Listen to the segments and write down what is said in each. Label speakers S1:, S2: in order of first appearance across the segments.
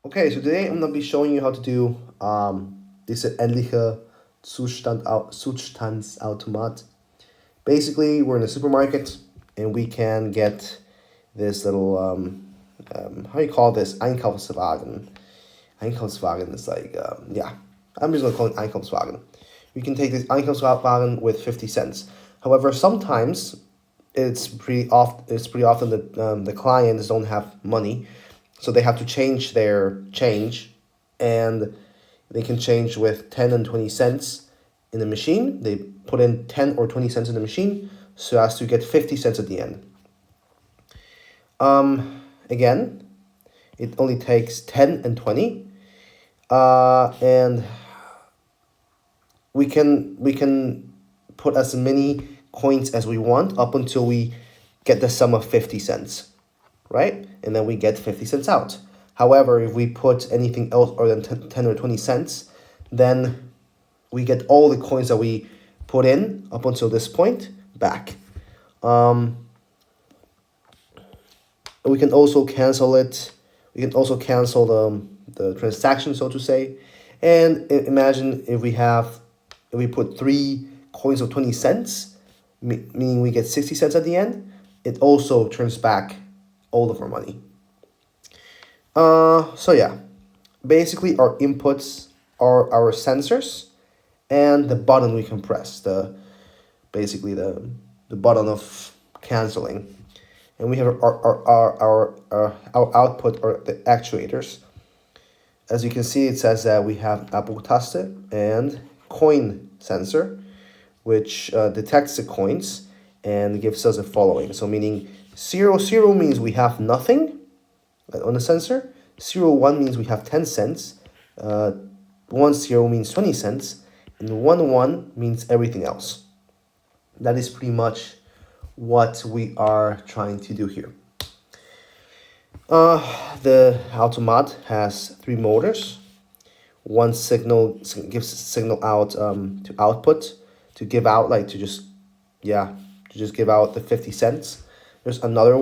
S1: Okay, so today I'm gonna be showing you how to do diese ähnliche Zustandsautomat. Basically, we're in a supermarket and we can get this little how do you call this? Einkaufswagen. Einkaufswagen is like yeah, I'm just gonna call it Einkaufswagen. We can take this Einkaufswagen with 50 cents. However, sometimes it's pretty often that the clients don't have money, so they have to change their change, and they can change with 10 and 20 cents in the machine. They put in 10 or 20 cents in the machine so as to get 50 cents at the end. Again, it only takes 10 and 20, and we can put as many coins as we want up until we get the sum of 50 cents, right? And then we get 50 cents out. However, if we put anything else other than 10 or 20 cents, then we get all the coins that we put in up until this point back. We can also cancel it. We can also cancel the transaction, so to say. And imagine if we put 3 coins of 20 cents, meaning we get 60 cents at the end, it also turns back all of our money. So yeah, basically our inputs are our sensors and the button we can press, basically the button of canceling. And we have our output or the actuators. As you can see, it says that we have Abbruchtaste and coin sensor, which detects the coins and gives us the following. So meaning 0, 0 means we have nothing on the sensor. 0, 1 means we have 10 cents. 1, 0 means 20 cents. And 1, 1 means everything else. That is pretty much what we are trying to do here. The Automat has 3 motors. One signal gives a signal out to output, to give out, like to just give out the 50 cents. There's another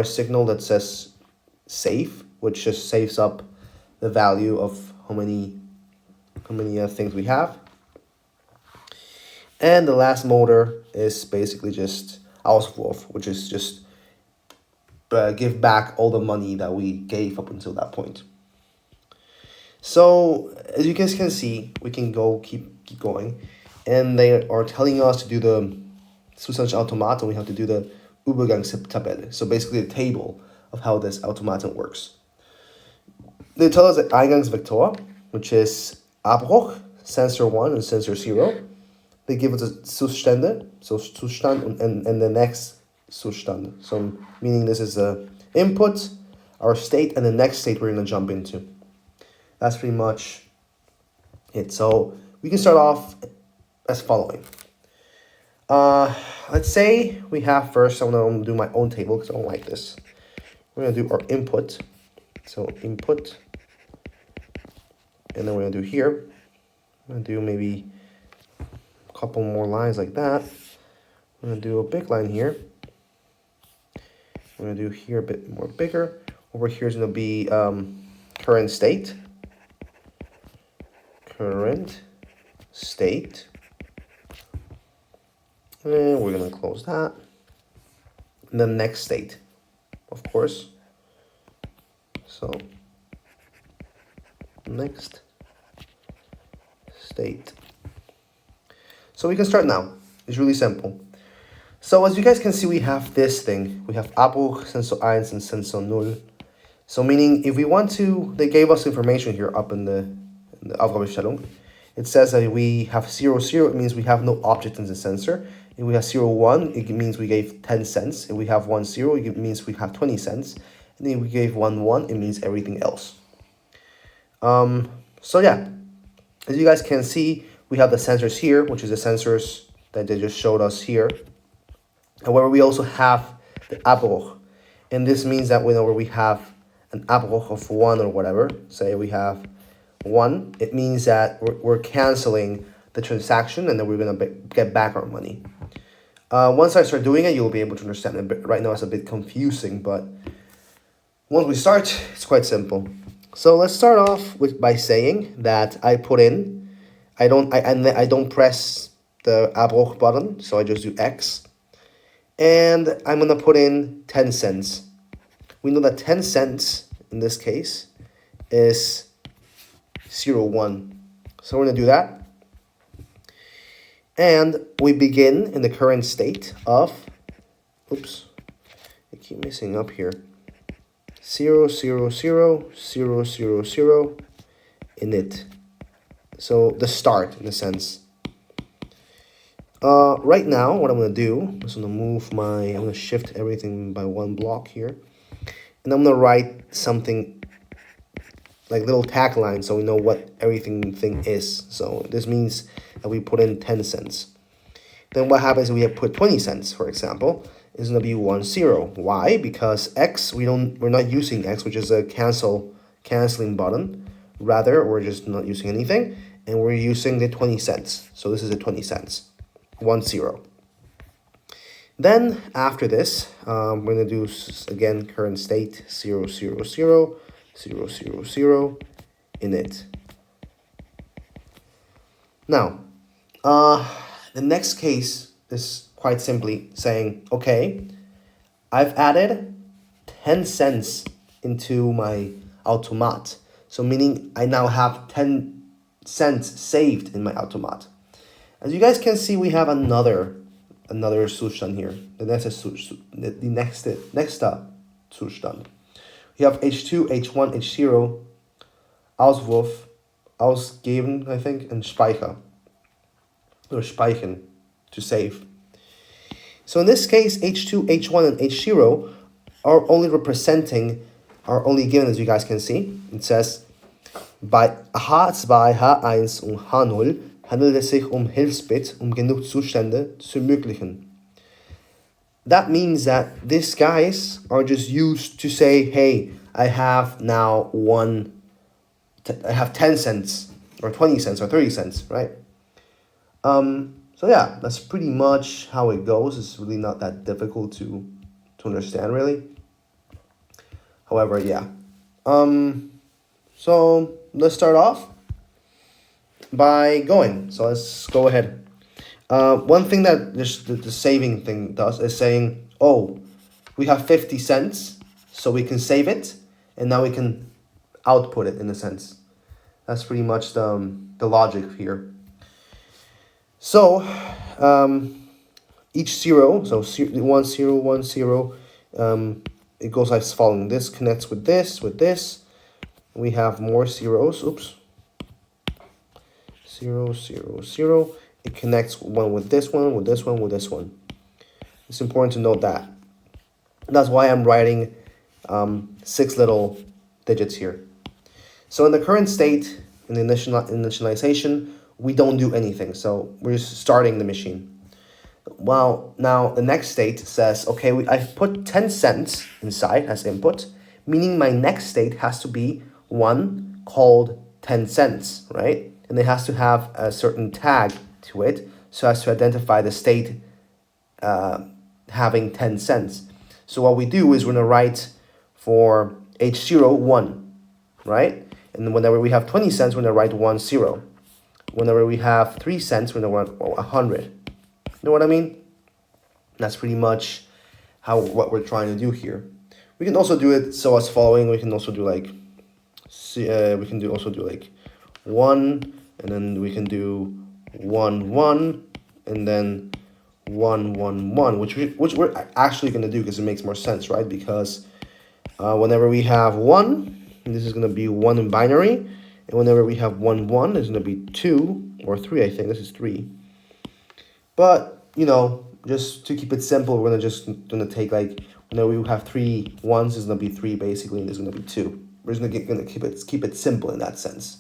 S1: signal that says save, which just saves up the value of how many things we have. And the last motor is basically just Auswurf, which is just give back all the money that we gave up until that point. So as you guys can see, we can keep going, and they are telling us to do the Zustandsautomaten. We have to do the Übergangstabelle, so basically the table of how this automaton works. They tell us that Eingangsvektor, which is Abbruch, sensor 1 and sensor 0. They give us a Zustände, so Zustand and the next Zustand. So meaning this is the input, our state, and the next state we're going to jump into. That's pretty much it. So we can start off as following. Let's say we have first, I'm going to do my own table because I don't like this. We're going to do our input. So input. And then we're going to do here. I'm going to do maybe a couple more lines like that. I'm going to do a big line here. I'm going to do here a bit more bigger. Over here is going to be current state. Current state. And we're going to close that. And then next state, of course. So next state. So we can start now. It's really simple. So as you guys can see, we have this thing. We have Abbruch, Sensor 1 and Sensor 0. So meaning if we want to, they gave us information here up in the Aufgabenstellung. It says that we have 0, 0, it means we have no object in the sensor. If we have 0, 1, it means we gave 10 cents. If we have 1, 0, it means we have 20 cents. And if we gave 1, 1, it means everything else. So yeah, as you guys can see, we have the sensors here, which is the sensors that they just showed us here. However, we also have the Abbruch. And this means that whenever we have an Abbruch of 1 or whatever, say we have 1, it means that we're canceling the transaction and then we're going to get back our money. Once I start doing it, you'll be able to understand it. Right now it's a bit confusing, but once we start, it's quite simple. So let's start off with by saying that I put in, I don't press the Abbruch button, so I just do X. And I'm gonna put in 10 cents. We know that 10 cents in this case is 0.1. So we're gonna do that. And we begin in the current state of, oops, I keep messing up here. 0.0.0.0.0 init. So the start in a sense. Right now, what I'm gonna do, I'm just I'm gonna shift everything by one block here. And I'm gonna write something like little tagline so we know what everything is. So this means that we put in 10 cents. Then what happens if we have put 20 cents, for example, is gonna be 10. Why? Because X, we're not using X, which is a canceling button. Rather, we're just not using anything, and we're using the 20 cents. So this is the 20 cents. 10. Then after this, we're gonna do again current state 0.0.0.0.0 init. Now, the next case is quite simply saying, okay, I've added 10 cents into my Automata. So meaning I now have 10 cents saved in my Automata. As you guys can see, we have another Zustand here. The next Zustand. We have H2, H1, H0, Auswurf, Ausgeben, I think, and Speicher. Or Speichern, to save. So in this case, H2, H1, and H0 are only given, as you guys can see. It says, bei H2, H1 und H0 handelt es sich Hilfsbit, genug Zustände zu ermöglichen. That means that these guys are just used to say, hey, I have now 10 cents, or 20 cents, or 30 cents, right? So yeah, that's pretty much how it goes. It's really not that difficult to understand, really. However, yeah. So let's start off by going. So let's go ahead. One thing that the saving thing does is saying, oh, we have 50 cents, so we can save it, and now we can output it in a sense. That's pretty much the logic here. So each zero, so 1 0 1 0, it goes like following. This connects with this. We have more zeros. Oops. 0 0 0. It connects one with this one, with this one, with this one. It's important to note that. That's why I'm writing 6 little digits here. So in the current state, in the initialization, we don't do anything. So we're just starting the machine. Well, now the next state says, okay, I've put 10 cents inside as input, meaning my next state has to be one called 10 cents, right? And it has to have a certain tag to it so as to identify the state having 10 cents. So what we do is we're going to write for H0, 1, right? And whenever we have 20 cents, we're going to write 1 0. Whenever we have 3 cents, we're going to write 100. You know what I mean? That's pretty much what we're trying to do here. We can also do it so as following. We can also do like, also do like 1, and then we can do 1 1, and then 1 1 1, which we're actually going to do because it makes more sense, right? Because whenever we have 1, this is going to be 1 in binary, and whenever we have 1 1, it's going to be 2 or 3. I think this is 3. But you know, just to keep it simple, we're gonna take like whenever we have 3 1s, it's gonna be 3 basically, and there's gonna be 2. We're just gonna keep it simple in that sense.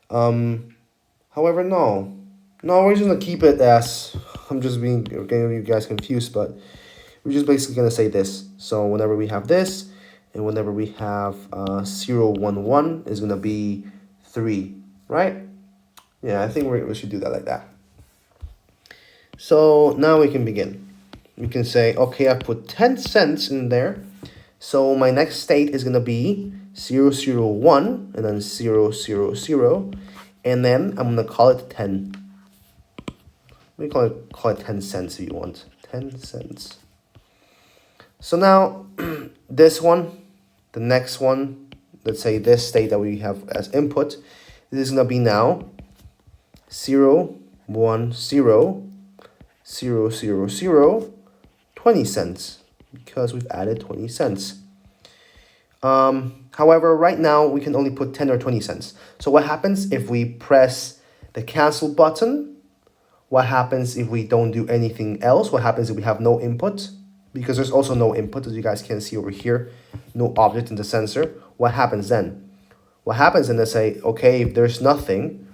S1: However, no, we're just gonna keep it as, I'm just getting you guys confused, but we're just basically gonna say this. So whenever we have this, and whenever we have 0 1 1 is gonna be 3, right? Yeah, I think we should do that like that. So now we can begin. We can say, okay, I put 10 cents in there. So my next state is going to be 0, 0, 1, and then 0, 0, 0, and then I'm gonna call it 10. We call it 10 cents if you want. 10 cents. So now this one, the next one, let's say this state that we have as input, this is gonna be now 0, 1, 0, 0, 0, 0, 20 cents, because we've added 20 cents. However, right now we can only put 10 or 20 cents. So what happens if we press the cancel button? What happens if we don't do anything else? What happens if we have no input? Because there's also no input, as you guys can see over here, no object in the sensor. What happens then? What happens then, let's say, okay, if there's nothing,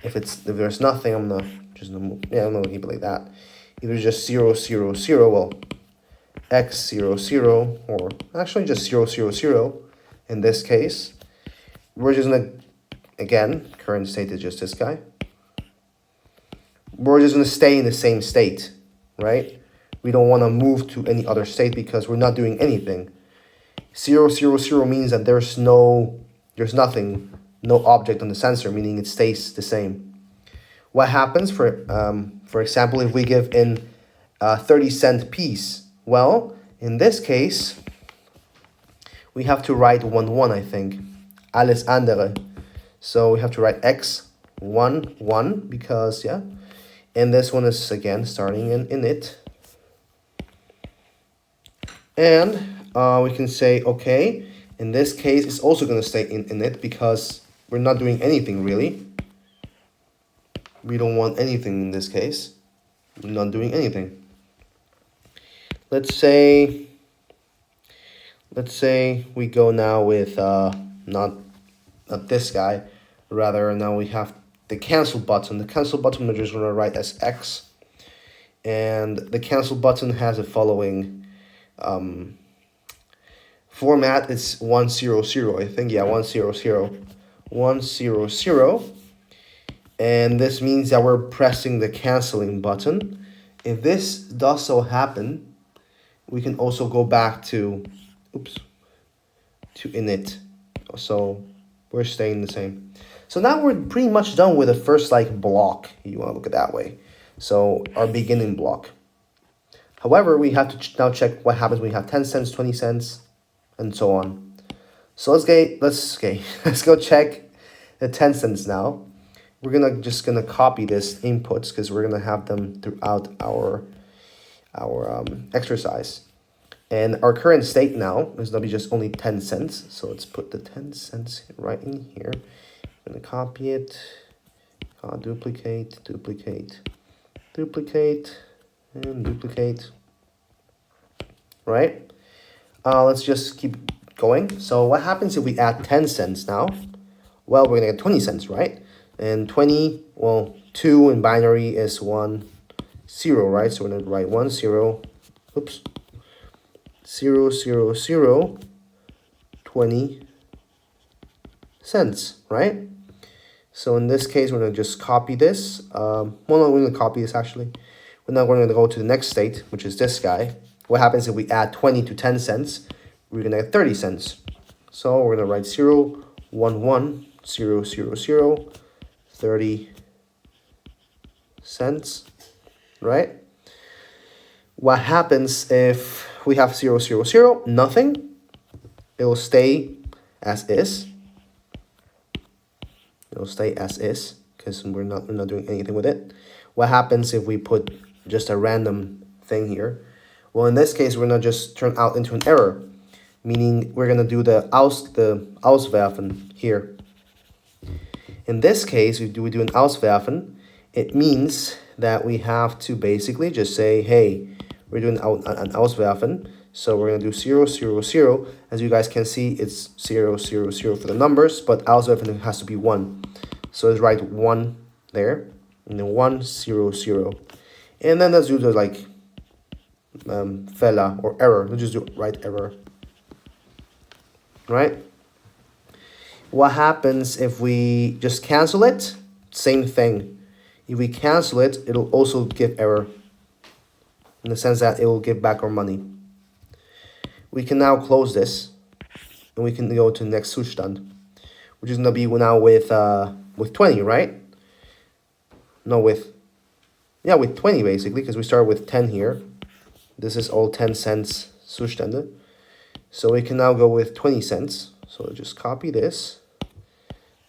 S1: if there's nothing, I'm gonna keep it like that. Either just 0, 0, 0, well, x 0, 0, or actually just 0, 0, 0 in this case. We're just gonna, again, current state is just this guy. We're just gonna stay in the same state, right? We don't wanna move to any other state because we're not doing anything. 0, 0, 0 means that there's nothing, no object on the sensor, meaning it stays the same. What happens, for example, if we give in a 30-cent piece? Well, in this case, we have to write 1, 1, I think. Alles andere. So we have to write x, 1, 1, because, yeah. And this one is, again, starting in it. And we can say, okay, in this case, it's also going to stay in it because we're not doing anything, really. We don't want anything in this case. We're not doing anything. Let's say we go now with not this guy, rather now we have the cancel button. The cancel button we're just gonna write as X, and the cancel button has the following format. It's 1, 0, 0, I think. Yeah, 1, 0, 0, 1, 0, 0, and this means that we're pressing the canceling button. If this does so happen, we can also go back to init. So we're staying the same. So now we're pretty much done with the first block, if you want to look at it that way. So our beginning block. However, we have to now check what happens when we have 10 cents, 20 cents, and so on. So let's go check the 10 cents now. We're just gonna copy this inputs because we're gonna have them throughout our exercise. And our current state now is going to be just only 10 cents. So let's put the 10 cents right in here. I'm going to copy it, duplicate, duplicate, duplicate, and duplicate. Right? Let's just keep going. So what happens if we add 10 cents now? Well, we're going to get 20 cents, right? And 20, well, 2 in binary is 1, 0, right? So we're going to write 1, 0, 0, 0, 0, 20 cents, right? So in this case, we're going to just copy this. Well, no, we're going to copy this actually. But now we're going to go to the next state, which is this guy. What happens if we add 20 to 10 cents? We're going to get 30 cents. So we're going to write 0, 1, 1, 0, 0, 0, 30 cents, right? What happens if we have 0, 0, 0? Nothing. It will stay as is. It will stay as is because we're not doing anything with it. What happens if we put just a random thing here? Well, in this case, we're gonna just turn out into an error, meaning we're gonna do the auswerfen here. In this case, we do an auswerfen. It means that we have to basically just say, hey, we're doing an auswerfen. So we're going to do 0, 0, 0. As you guys can see, it's 0, 0, 0 for the numbers, but auswerfen has to be 1. So let's write 1 there, and then 1, 0, 0. And then let's do the Fehler or error. Let's just do write error. Right? What happens if we just cancel it? Same thing. If we cancel it, it'll also give error, in the sense that it will give back our money. We can now close this, and we can go to the next Zustand, which is gonna be now with 20, right? No, with 20 basically, because we start with 10 here. This is all 10 cents Zustände. So we can now go with 20 cents. So just copy this,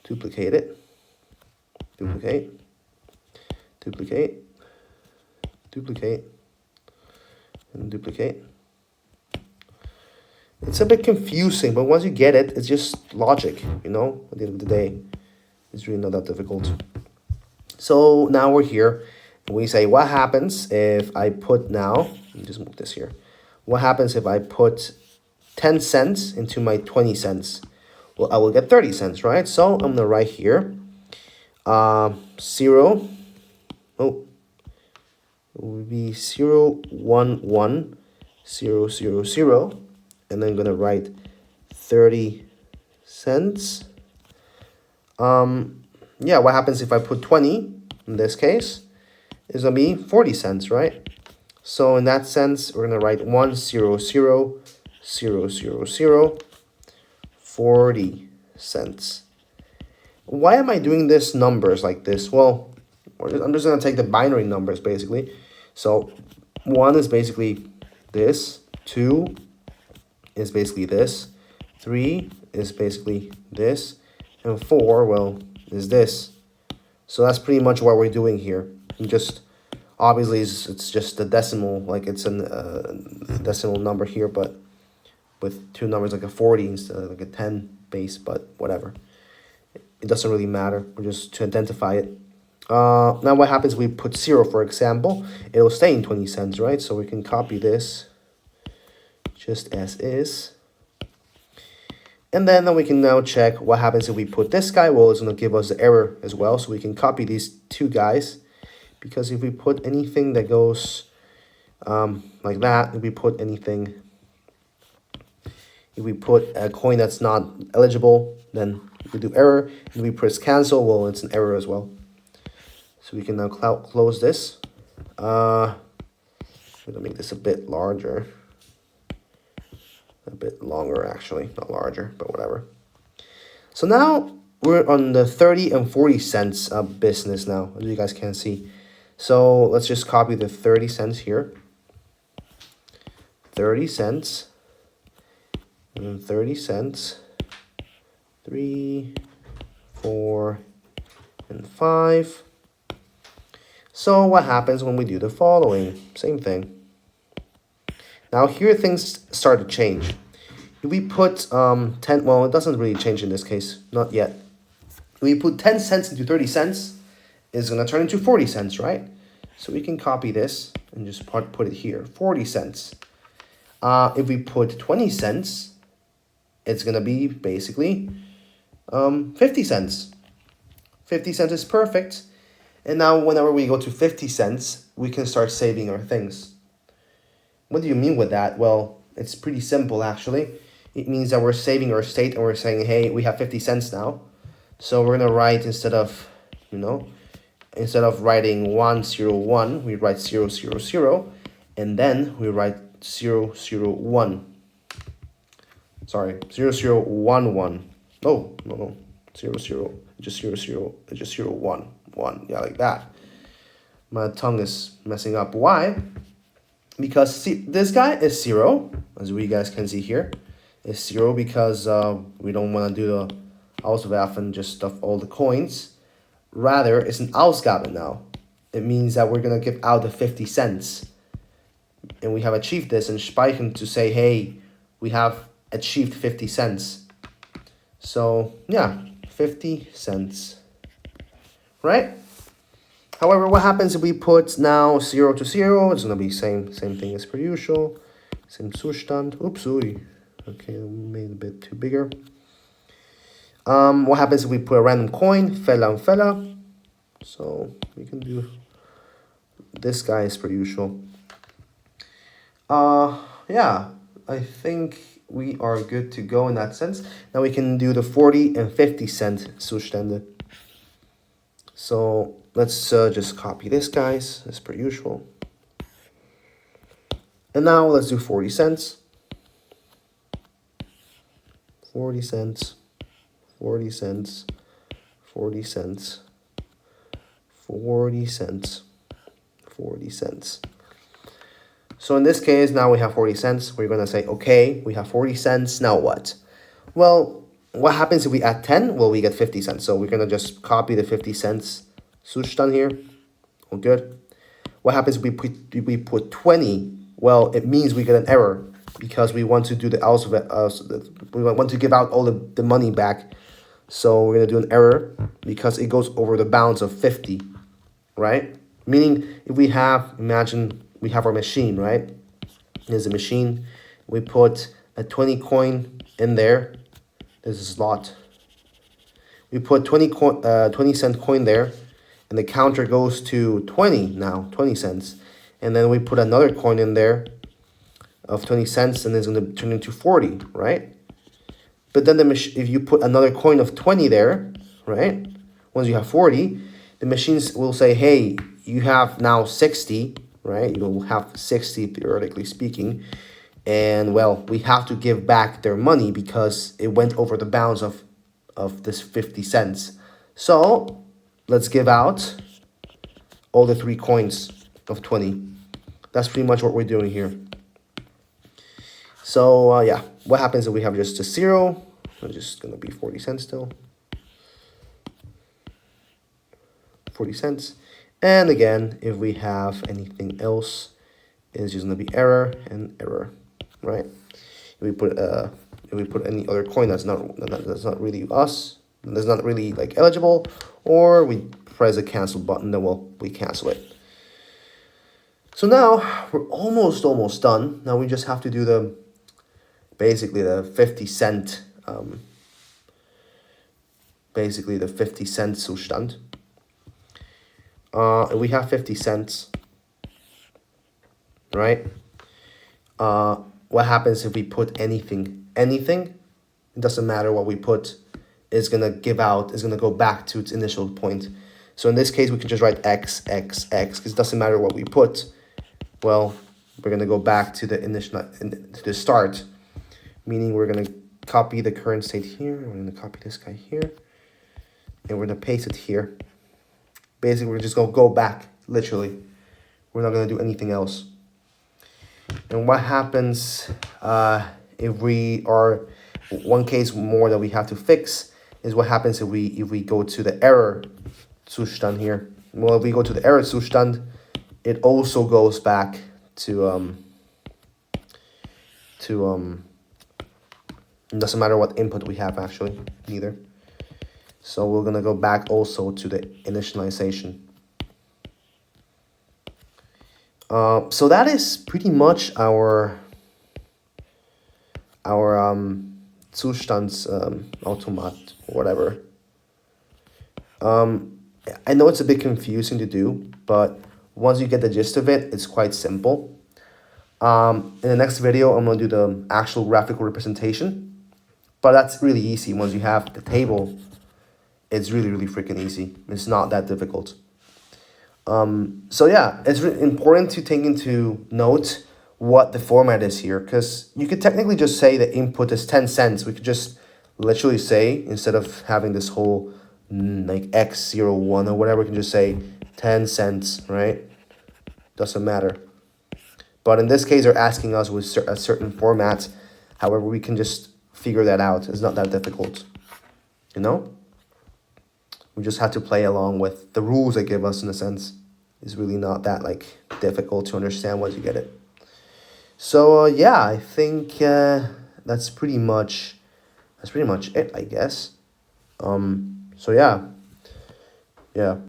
S1: duplicate it, duplicate, duplicate, duplicate, and duplicate. It's a bit confusing, but once you get it, it's just logic, you know? At the end of the day, it's really not that difficult. So now we're here, and we say, what happens if I put now, let me just move this here. What happens if I put 10 cents into my 20 cents? Well, I will get 30 cents, right? So I'm gonna write here, 0, oh, it would be 0, 1, 1, 0, 0, 0, and then I'm gonna write 30 cents. Yeah, what happens if I put 20, in this case, is gonna be 40 cents, right? So in that sense, we're gonna write 1, 0, 0, 0, 0, 0, 40 cents. Why am I doing this numbers like this? Well, I'm just gonna take the binary numbers basically. So 1 is basically this, 2 is basically this, 3 is basically this, and 4, well, is this. So that's pretty much what we're doing here. And just obviously it's just a decimal, like it's a decimal number here, but with two numbers like a 40 instead of like a 10 base, but whatever. It doesn't really matter. We're just to identify it. Now what happens if we put 0, for example? It'll stay in 20 cents, right? So we can copy this just as is. And then we can now check what happens if we put this guy. Well, it's going to give us the error as well. So we can copy these two guys. Because if we put anything that goes like that, if we put anything, if we put a coin that's not eligible, then we do error. If we press cancel, well, it's an error as well. So we can now close this. I'm going to make this a bit larger. A bit longer, actually. Not larger, but whatever. So now we're on the 30 and 40 cents business now, as you guys can see. So let's just copy the 30 cents here. 30 cents. And then 30 cents. 3, 4, and 5. So what happens when we do the following? Same thing. Now here things start to change. If we put 10, well, it doesn't really change in this case, not yet. If we put 10 cents into 30 cents, it's going to turn into 40 cents, right? So we can copy this and just put it here, 40 cents. If we put 20 cents, it's going to be basically 50 cents. 50 cents is perfect. And now whenever we go to 50 cents, we can start saving our things. What do you mean with that? Well, it's pretty simple, actually. It means that we're saving our state and we're saying, hey, we have 50 cents now. So we're going to write instead of, instead of writing 101, we write 000, and then we write 001. Sorry, 0011. Oh, no. 00, just 01. 1. Yeah, like that. My tongue is messing up. Why? Because see, this guy is 0, as we guys can see here. It's 0 because we don't want to do the Auswerfen, just stuff all the coins. Rather, it's an Ausgabe now. It means that we're going to give out the 50 cents. And we have achieved this and speichern to say, hey, we have achieved 50 cents. So, yeah, 50 cents. Right? However, what happens if we put now 0 to 0? It's going to be same thing as per usual. Same Zustand. Oops, sorry. Okay, made it a bit too bigger. What happens if we put a random coin? Fella and fella. So we can do this guy as per usual. Yeah, I think we are good to go in that sense. Now we can do the 40 and 50 cent Zustände. So let's just copy this, guys, as per usual. And now let's do 40 cents. 40 cents, 40 cents, 40 cents, 40 cents, 40 cents. So in this case, now we have 40 cents. We're going to say, okay, we have 40 cents. Now what? Well, what happens if we add 10? Well, we get 50 cents. So we're going to just copy the 50 cents Zustand here. All good. What happens if we put 20? Well, it means we get an error because we want to do the we want to give out all the money back. So we're going to do an error because it goes over the bounds of 50, right? Meaning if we have, imagine we have our machine, right? There's a machine. We put a 20 coin in there. There's a slot. We put 20 cent coin there, and the counter goes to 20 now, 20 cents. And then we put another coin in there of 20 cents, and it's going to turn into 40, right? But then if you put another coin of 20 there, right? Once you have 40, the machines will say, hey, you have now 60, right? You will have 60, theoretically speaking. And, well, we have to give back their money because it went over the bounds of this 50 cents. So let's give out all the 3 coins of 20. That's pretty much what we're doing here. So, yeah, what happens if we have just a 0? It's just going to be 40 cents still. 40 cents. And again, if we have anything else, it's just going to be error and error, right? If we put any other coin that's not really us, that's not really like eligible, or we press a cancel button, then we cancel it. So now we're almost done. Now we just have to do basically the 50 cent Zustand. We have 50 cents, right? What happens if we put anything? Anything, it doesn't matter what we put, is going to give out, is going to go back to its initial point. So in this case, we can just write x, x, x, because it doesn't matter what we put. Well, we're going to go back to the initial, to the start, meaning we're going to copy the current state here. We're going to copy this guy here, and we're going to paste it here. Basically, we're just going to go back, literally. We're not going to do anything else. And what happens if we are, one case more that we have to fix is what happens if we go to the error Zustand here. Well, if we go to the error Zustand, it also goes back to it doesn't matter what input we have actually, neither. So we're gonna go back also to the initialization. So that is pretty much our Zustands Automat, whatever. I know it's a bit confusing to do, but once you get the gist of it, it's quite simple. In the next video, I'm going to do the actual graphical representation. But that's really easy. Once you have the table, it's really, really freaking easy. It's not that difficult. So yeah, it's really important to take into note what the format is here, because you could technically just say the input is 10 cents. We could just literally say, instead of having this whole like X01 or whatever, we can just say 10 cents, right? Doesn't matter. But in this case, they're asking us with a certain format. However, we can just figure that out. It's not that difficult, you know? We just have to play along with the rules they give us, in a sense. It's really not that like difficult to understand once you get it. So yeah, I think that's pretty much it, I guess. So yeah.